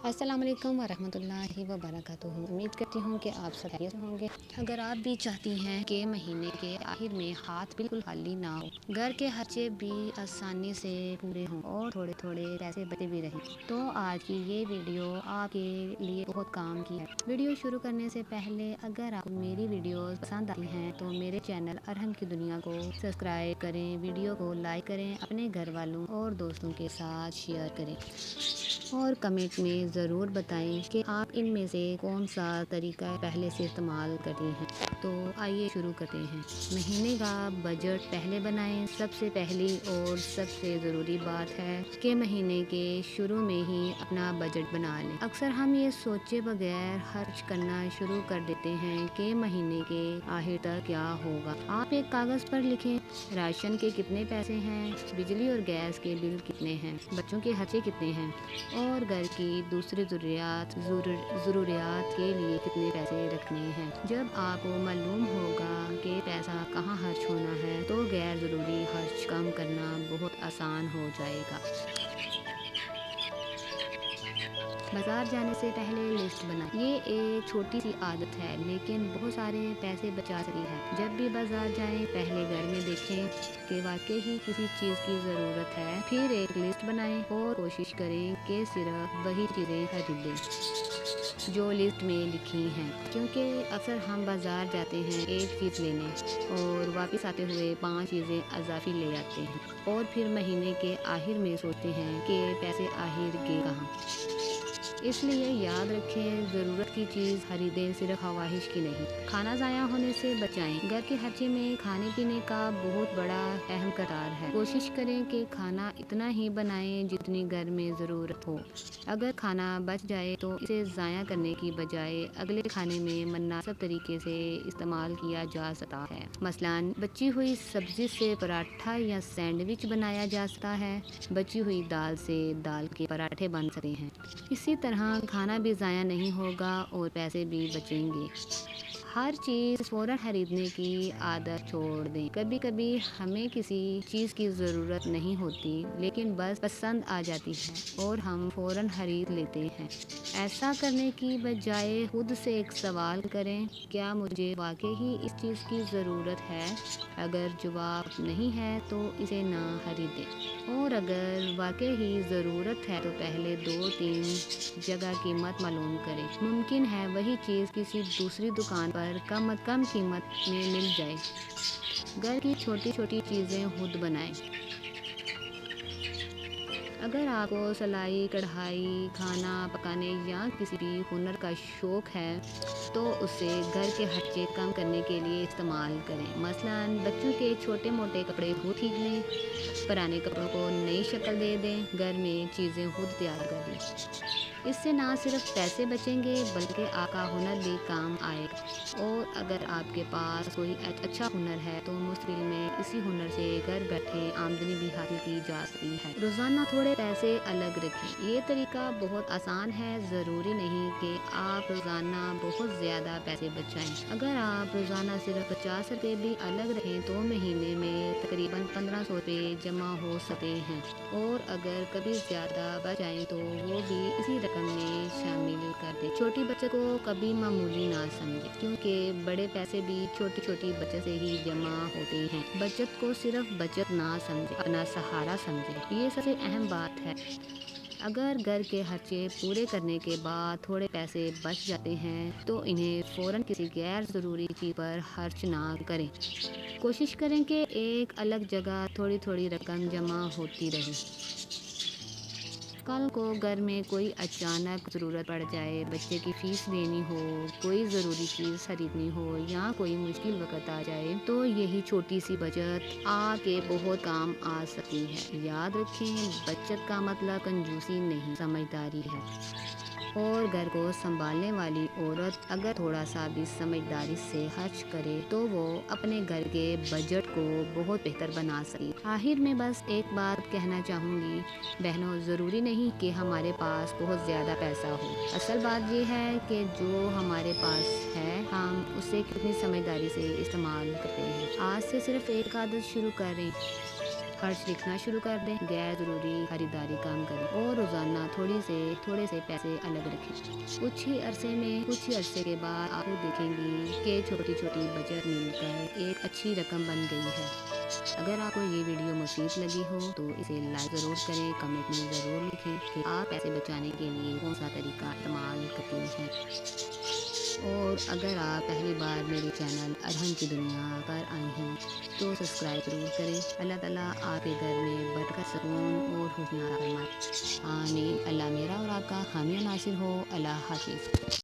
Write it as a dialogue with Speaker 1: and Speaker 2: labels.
Speaker 1: अस्सलाम वालेकुम वरहमतुल्लाहि वबरकातुहू। उम्मीद करती हूँ कि आप सब खैरियत से होंगे। अगर आप भी चाहती हैं कि महीने के आखिर में हाथ बिल्कुल खाली ना हो, घर के खर्चे भी आसानी से पूरे हों और थोड़े थोड़े पैसे बचे भी रहें, तो आज की ये वीडियो आपके लिए बहुत काम की है। वीडियो शुरू करने से पहले अगर आपको मेरी वीडियोस पसंद आती हैं तो मेरे चैनल अरहम की दुनिया को सब्सक्राइब करें, वीडियो को लाइक करें, अपने घर वालों और दोस्तों के साथ शेयर करें और कमेंट में ज़रूर बताएं कि आप इनमें से कौन सा तरीका पहले से इस्तेमाल करती हैं। तो आइए शुरू करते हैं। महीने का बजट पहले बनाएं। सबसे पहली और सबसे ज़रूरी बात है कि महीने के शुरू में ही अपना बजट बना लें। अक्सर हम ये सोचे बगैर खर्च करना शुरू कर देते हैं कि महीने के आखिर तक क्या होगा। आप एक कागज़ पर लिखें, राशन के कितने पैसे हैं, बिजली और गैस के बिल कितने हैं, बच्चों के खर्चे कितने हैं और घर की दूसरी ज़रूरियात के लिए कितने पैसे रखने हैं। जब आपको मालूम होगा कि पैसा कहाँ खर्च होना है तो गैर ज़रूरी खर्च कम करना बहुत आसान हो जाएगा। बाज़ार जाने से पहले लिस्ट बनाएं। ये एक छोटी सी आदत है लेकिन बहुत सारे पैसे बचा सकती है। जब भी बाज़ार जाएं पहले घर में देखें कि वाकई ही किसी चीज़ की ज़रूरत है, फिर एक लिस्ट बनाएं और कोशिश करें कि सिर्फ वही चीज़ें खरीदें जो लिस्ट में लिखी हैं, क्योंकि अक्सर हम बाज़ार जाते हैं एक चीज़ लेने और वापस आते हुए 5 चीज़ें इजाफी ले आते हैं और फिर महीने के आखिर में सोचते हैं कि पैसे आखिर गए कहाँ। इसलिए याद रखें, ज़रूरत की चीज़ खरीदें, सिर्फ ख्वाहिश की नहीं। खाना ज़ाया होने से बचाएं। घर के खर्चे में खाने पीने का बहुत बड़ा अहम किरदार है। कोशिश करें कि खाना इतना ही बनाएं जितनी घर में ज़रूरत हो। अगर खाना बच जाए तो इसे ज़ाया करने की बजाय अगले खाने में मुनासिब तरीके से इस्तेमाल किया जा सकता है। मसलन बची हुई सब्ज़ी से पराठा या सैंडविच बनाया जा सकता है। बची हुई दाल से दाल के पराठे बन सकते हैं। इसी तरह खाना भी ज़ाया नहीं होगा और पैसे भी बचेंगे। हर चीज़ फ़ौरन खरीदने की आदत छोड़ दें। कभी कभी हमें किसी चीज़ की ज़रूरत नहीं होती लेकिन बस पसंद आ जाती है और हम फ़ौरन खरीद लेते हैं। ऐसा करने की बजाय खुद से एक सवाल करें, क्या मुझे वाकई ही इस चीज़ की ज़रूरत है? अगर जवाब नहीं है तो इसे ना खरीदें और अगर वाकई ही ज़रूरत है तो पहले 2-3 जगह कीमत मालूम करें। मुमकिन है वही चीज़ किसी दूसरी दुकान पर कम कीमत में मिल जाए। घर की छोटी छोटी चीज़ें खुद बनाएं। अगर आपको सिलाई, कढ़ाई, खाना पकाने या किसी भी हुनर का शौक़ है तो उसे घर के खर्चे कम करने के लिए इस्तेमाल करें। मसलन बच्चों के छोटे मोटे कपड़े खुद सीख लें, पुराने कपड़ों को नई शक्ल दे दें, घर में चीज़ें खुद तैयार कर लें। इससे ना सिर्फ पैसे बचेंगे बल्कि आपका हुनर भी काम आएगा। और अगर आपके पास कोई अच्छा हुनर है तो मुश्किल में इसी हुनर से घर बैठे आमदनी भी हासिल की जा सकती है। रोज़ाना थोड़े पैसे अलग रखें। ये तरीका बहुत आसान है, ज़रूरी नहीं कि आप रोज़ाना बहुत ज़्यादा पैसे बचाएं। अगर आप रोज़ाना सिर्फ 50 रुपये भी अलग रखें तो महीने में तकरीबन 1500 रुपये जमा हो सकते हैं और अगर कभी ज़्यादा बच जाएं तो वो भी इसी रकम में शामिल कर दें। छोटी बचत को कभी मामूली ना समझें, क्योंकि बड़े पैसे भी छोटी छोटी बचत से ही जमा होते हैं। बचत को सिर्फ बचत ना समझें, अपना सहारा समझें। ये सबसे अहम बात है। अगर घर के खर्चे पूरे करने के बाद थोड़े पैसे बच जाते हैं तो इन्हें फ़ौरन किसी गैर ज़रूरी चीज़ पर खर्च ना करें। कोशिश करें कि एक अलग जगह थोड़ी थोड़ी रकम जमा होती रहे। कल को घर में कोई अचानक ज़रूरत पड़ जाए, बच्चे की फ़ीस देनी हो, कोई ज़रूरी चीज़ खरीदनी हो या कोई मुश्किल वक़्त आ जाए तो यही छोटी सी बचत आपके बहुत काम आ सकती है। याद रखें, बचत का मतलब कंजूसी नहीं, समझदारी है। और घर को संभालने वाली औरत अगर थोड़ा सा भी समझदारी से खर्च करे तो वो अपने घर के बजट को बहुत बेहतर बना सके। आखिर में बस एक बात कहना चाहूँगी, बहनों, ज़रूरी नहीं कि हमारे पास बहुत ज़्यादा पैसा हो। असल बात ये है कि जो हमारे पास है हम उसे कितनी समझदारी से इस्तेमाल करते हैं। आज से सिर्फ एक आदत शुरू करें, خرچ لکھنا شروع کر دیں، غیر ضروری خریداری کم کریں اور روزانہ تھوڑے سے پیسے الگ رکھیں۔ کچھ ہی عرصے کے بعد آپ دیکھیں گی کہ چھوٹی چھوٹی بچت مل کر ایک اچھی رقم بن گئی ہے۔ اگر آپ کو یہ ویڈیو مفید لگی ہو تو اسے لائک ضرور کریں، کمنٹ میں ضرور لکھیں کہ آپ پیسے بچانے کے لیے کون سا طریقہ استعمال کرتے ہیں۔ اور اگر آپ پہلی بار میرے چینل ارہم کی دنیا پر آئے ہیں تو سبسکرائب ضرور کریں۔ اللہ تعالیٰ آپ کے گھر میں برکت، سکون اور خوشیاں فرمائے۔ آمین۔ اللہ میرا اور آپ کا حامی و ناصر ہو۔ اللہ حافظ۔